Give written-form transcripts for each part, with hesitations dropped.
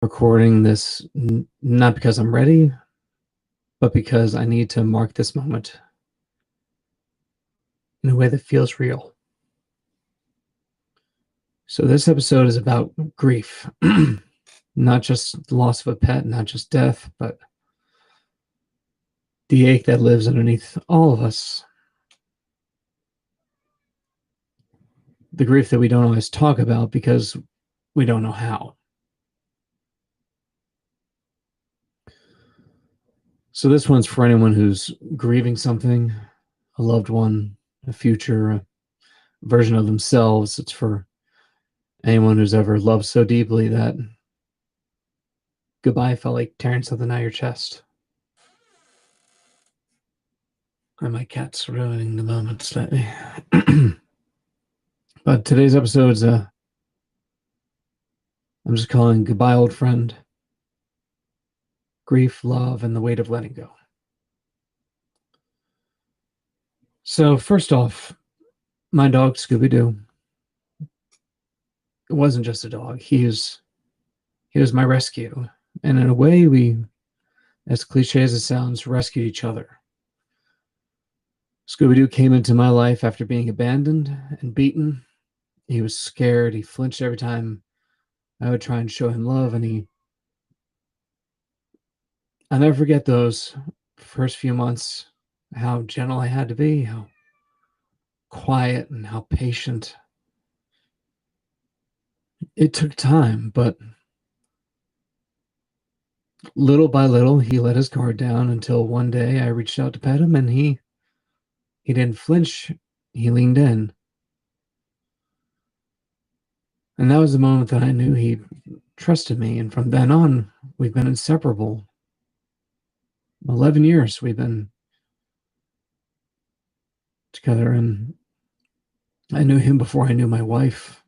recording this not because I'm ready, but because I need to mark this moment in a way that feels real. So, this episode is about grief, not just the loss of a pet, not just death, but the ache that lives underneath all of us. The grief that we don't always talk about because we don't know how. So, this one's for anyone who's grieving something, a loved one, a future, a version of themselves. It's for anyone who's ever loved so deeply that goodbye felt like tearing something out of your chest. And my cat's ruining the moment slightly. But today's episode's I'm just calling Goodbye Old Friend. Grief, love, and the weight of letting go. So first off, my dog Scooby-Doo. It wasn't just a dog. He was my rescue. And in a way, we, as cliche as it sounds, rescued each other. Scooby-Doo came into my life after being abandoned and beaten. He was scared. He flinched every time I would try and show him love, and I'll never forget those first few months, how gentle I had to be, how quiet and how patient. It took time, but little by little, he let his guard down until one day I reached out to pet him, and he didn't flinch. He leaned in. And that was the moment that I knew he trusted me. And from then on, we've been inseparable. 11 years we've been together. And I knew him before I knew my wife,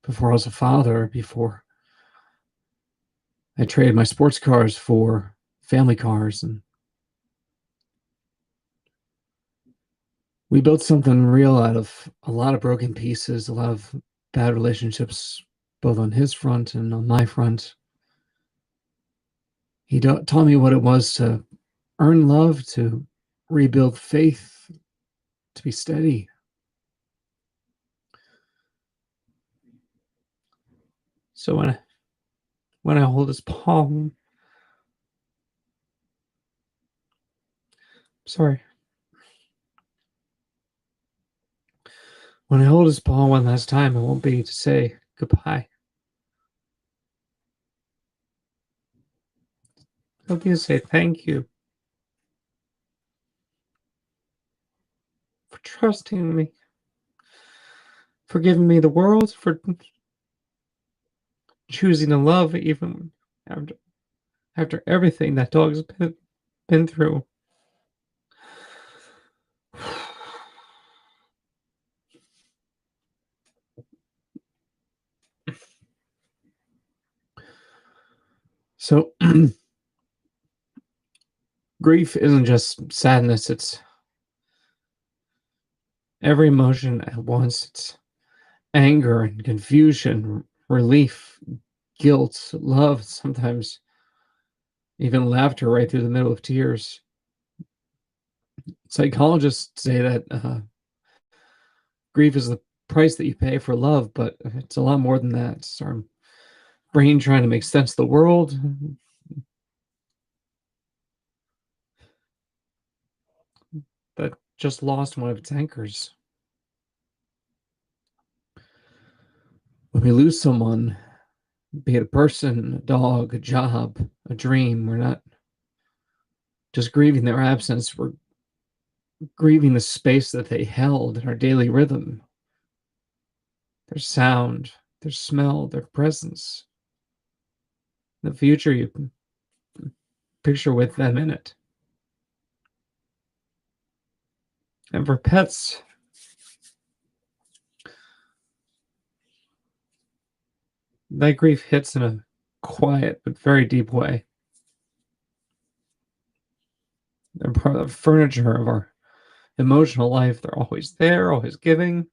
before I was a father, before I traded my sports cars for family cars. And we built something real out of a lot of broken pieces, a lot of bad relationships, both on his front and on my front. He taught me what it was to earn love, to rebuild faith, to be steady. So when I hold his palm, sorry. When I hold his paw one last time, it won't be to say goodbye. It'll be to say thank you for trusting me, for giving me the world, for choosing to love even after everything that dog's been through. So grief isn't just sadness, it's every emotion at once. It's anger and confusion, relief, guilt, love, sometimes even laughter right through the middle of tears. Psychologists say that grief is the price that you pay for love, but it's a lot more than that. It's our brain trying to make sense of the world that just lost one of its anchors. When we lose someone, be it a person, a dog, a job, a dream, we're not just grieving their absence, we're grieving the space that they held in our daily rhythm, their sound, their smell, their presence, the future you picture with them in it. And for pets, that grief hits in a quiet but very deep way. They're part of the furniture of our emotional life. They're always there, always giving,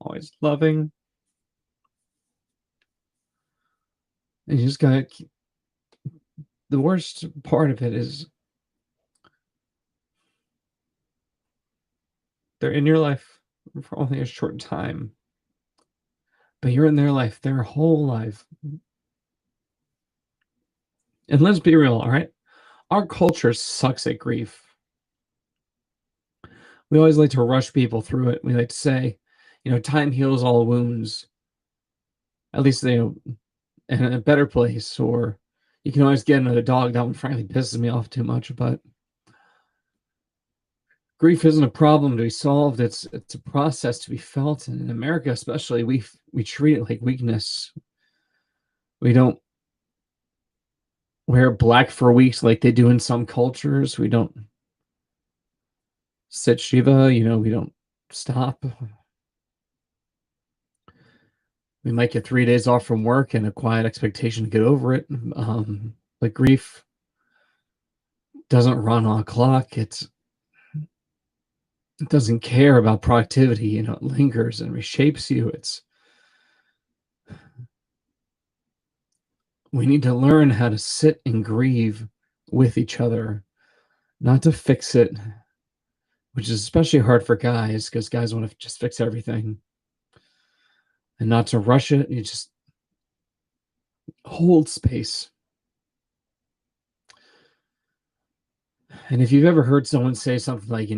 always loving. And you just gotta the worst part of it is they're in your life for only a short time, but you're in their life their whole life. And let's be real, all right? Our culture sucks at grief. We always like to rush people through it. We like to say, time heals all wounds. At least they in a better place, or you can always get another dog. That one frankly pisses me off too much, but grief isn't a problem to be solved. It's a process to be felt. And in America, especially, we treat it like weakness. We don't wear black for weeks like they do in some cultures. We don't sit Shiva, we don't stop. We might get 3 days off from work and a quiet expectation to get over it. But grief doesn't run on a clock. It doesn't care about productivity. It lingers and reshapes you. We need to learn how to sit and grieve with each other, not to fix it, which is especially hard for guys because guys want to just fix everything, and not to rush it. You just hold space. And if you've ever heard someone say something like,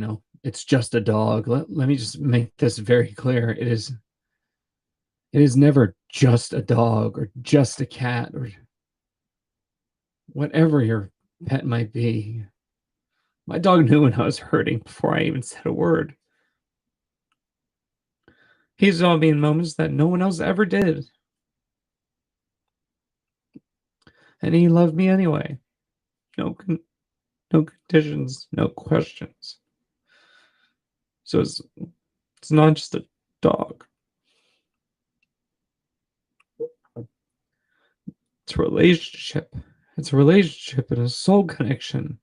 it's just a dog, let me just make this very clear. It is never just a dog or just a cat or whatever your pet might be. My dog knew when I was hurting before I even said a word. He saw me in moments that no one else ever did. And he loved me anyway. No conditions, no questions. So it's not just a dog. It's a relationship. It's a relationship and a soul connection.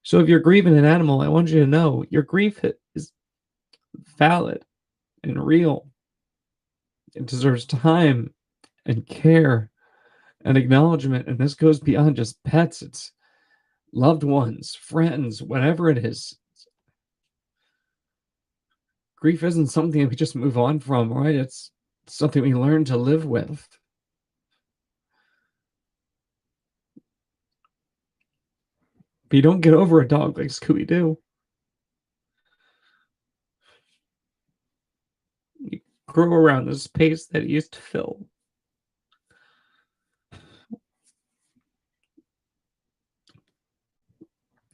So if you're grieving an animal, I want you to know your grief is valid and real. It deserves time and care and acknowledgement. And this goes beyond just pets. It's loved ones, friends, whatever it is. Grief isn't something we just move on from, right? It's something we learn to live with. But you don't get over a dog like Scooby-Doo. You grow around the space that it used to fill.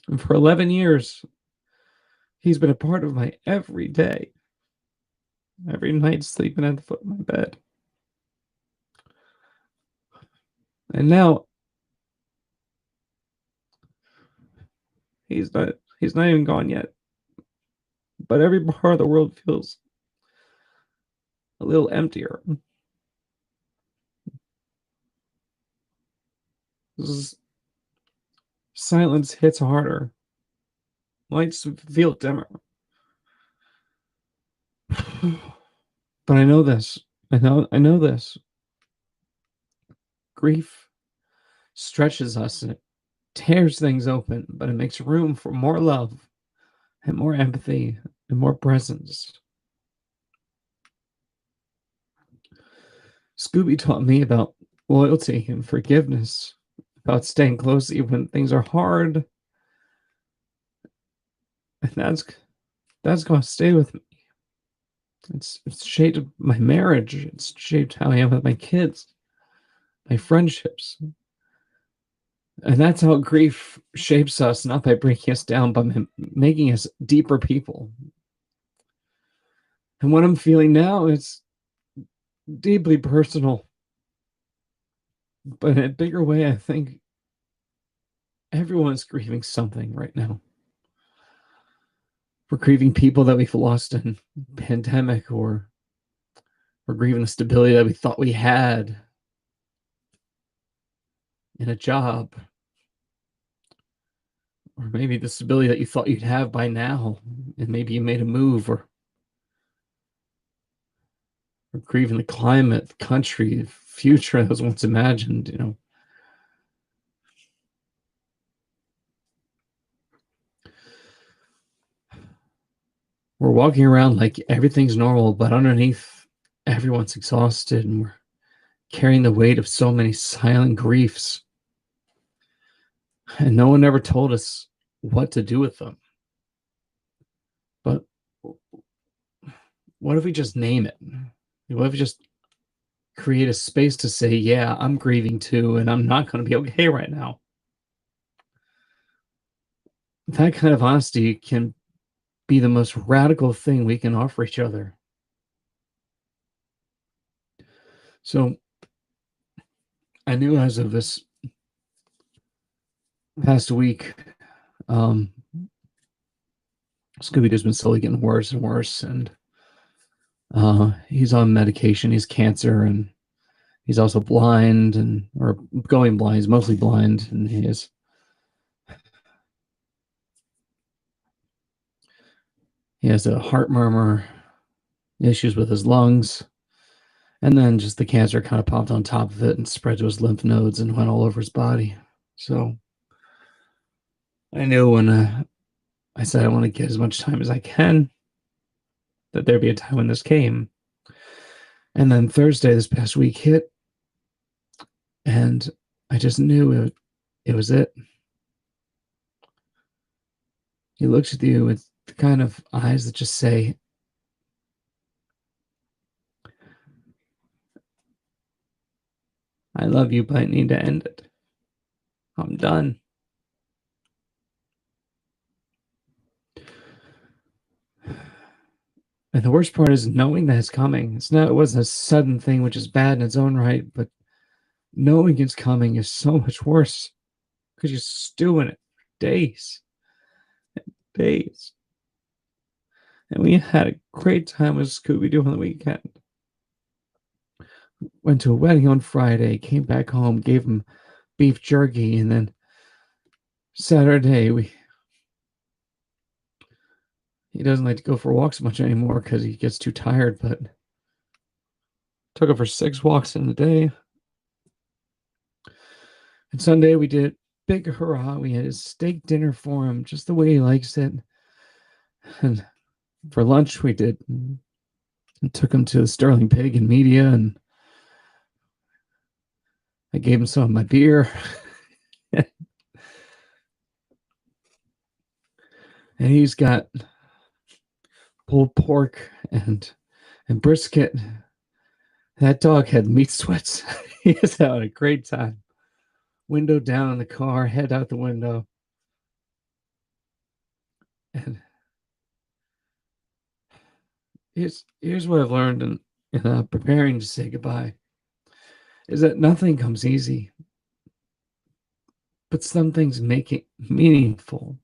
And for 11 years, he's been a part of my every day. Every night sleeping at the foot of my bed. And now he's not even gone yet. But every part of the world feels a little emptier. Silence hits harder. Lights feel dimmer. But I know this. I know this. Grief stretches us and it tears things open, but it makes room for more love and more empathy and more presence. Scooby taught me about loyalty and forgiveness, about staying close even when things are hard. And that's going to stay with me. It's shaped my marriage. It's shaped how I am with my kids, my friendships. And that's how grief shapes us, not by breaking us down, but making us deeper people. And what I'm feeling now is deeply personal. But in a bigger way, I think everyone's grieving something right now. We're grieving people that we've lost in pandemic, or we're grieving the stability that we thought we had in a job, or maybe the stability that you thought you'd have by now, and maybe you made a move, or grieving the climate, the country, the future that was once imagined. We're walking around like everything's normal, but underneath, everyone's exhausted and we're carrying the weight of so many silent griefs. And no one ever told us what to do with them. But what if we just name it? What if we just create a space to say, yeah, I'm grieving too, and I'm not going to be okay right now? That kind of honesty can be the most radical thing we can offer each other. So I knew as of this past week, um, Scooby Doo's been slowly getting worse and worse, and he's on medication. He's cancer, and he's also blind, and or going blind. He's mostly blind, and he has a heart murmur, issues with his lungs, and then just the cancer kind of popped on top of it and spread to his lymph nodes and went all over his body. So I knew when I said I want to get as much time as I can that there'd be a time when this came. And then Thursday this past week hit, and I just knew it was it. He looks at you with the kind of eyes that just say, I love you, but I need to end it. I'm done. And the worst part is knowing that it's coming. It wasn't a sudden thing, which is bad in its own right, but knowing it's coming is so much worse because you're stewing it for days, days. And we had a great time with Scooby Doo on the weekend. Went to a wedding on Friday, came back home, gave him beef jerky, and then Saturday he doesn't like to go for walks much anymore because he gets too tired, but took him for 6 walks in the day. And Sunday we did big hurrah. We had a steak dinner for him, just the way he likes it. And for lunch we took him to the Sterling Pig and Media, and I gave him some of my beer. And he's got pulled pork and brisket. That dog had meat sweats. He was having a great time. Window down in the car, head out the window. And here's what I've learned in preparing to say goodbye is that nothing comes easy, but some things make it meaningful.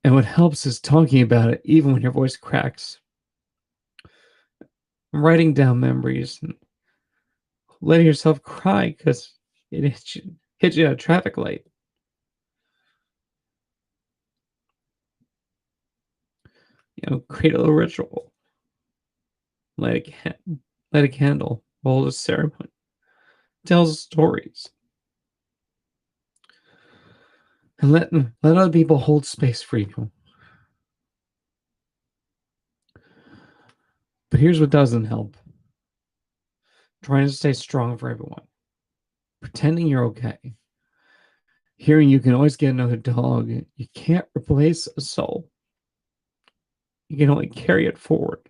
And what helps is talking about it, even when your voice cracks. Writing down memories and letting yourself cry because it hit you at a traffic light. Create a little ritual. Light a candle. Hold a ceremony. Tell stories. And let other people hold space for you. But here's what doesn't help. Trying to stay strong for everyone. Pretending you're okay. Hearing you can always get another dog. You can't replace a soul. You can only carry it forward.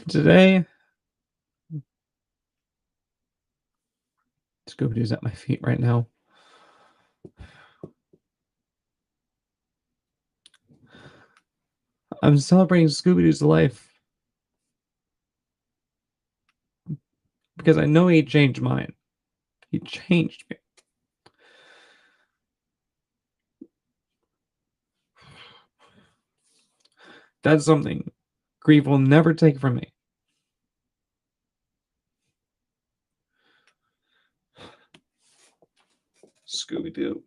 Today, Scooby Doo's at my feet right now. I'm celebrating Scooby Doo's life because I know he changed mine. He changed me. That's something grief will never take from me. Scooby Doo.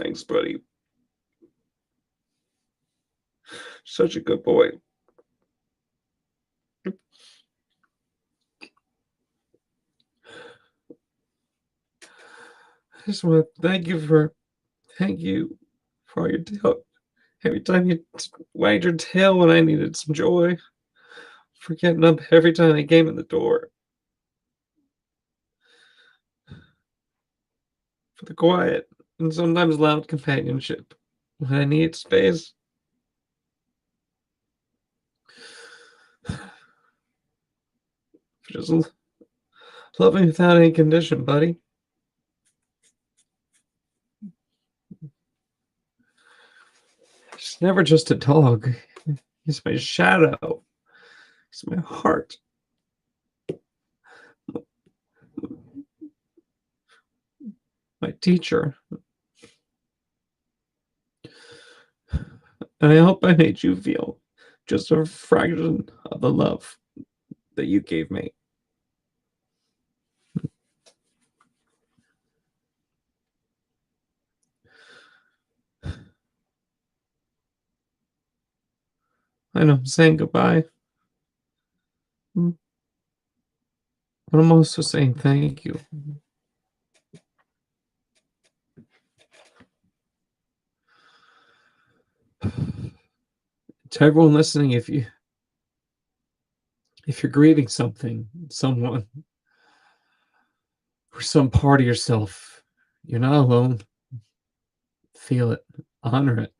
Thanks, buddy. Such a good boy. I just want to thank you for all your help. Every time you wagged your tail when I needed some joy, for getting up every time I came in the door, for the quiet and sometimes loud companionship when I need space, for just loving without any condition, buddy. He's never just a dog. He's my shadow. He's my heart. My teacher. And I hope I made you feel just a fraction of the love that you gave me. I know I'm saying goodbye, but I'm also saying thank you. To everyone listening, if you're grieving something, someone, or some part of yourself, you're not alone. Feel it, honor it.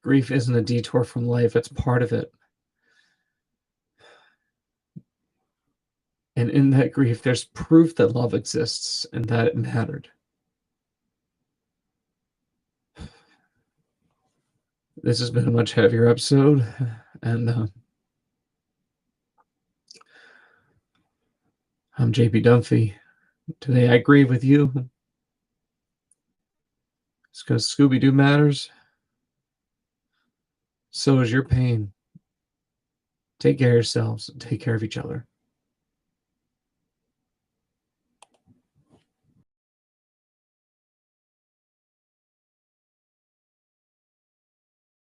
Grief isn't a detour from life, it's part of it. And in that grief, there's proof that love exists and that it mattered. This has been a much heavier episode, and I'm JP Dunphy. Today I grieve with you. It's because Scooby Doo matters. So is your pain. Take care of yourselves and take care of each other.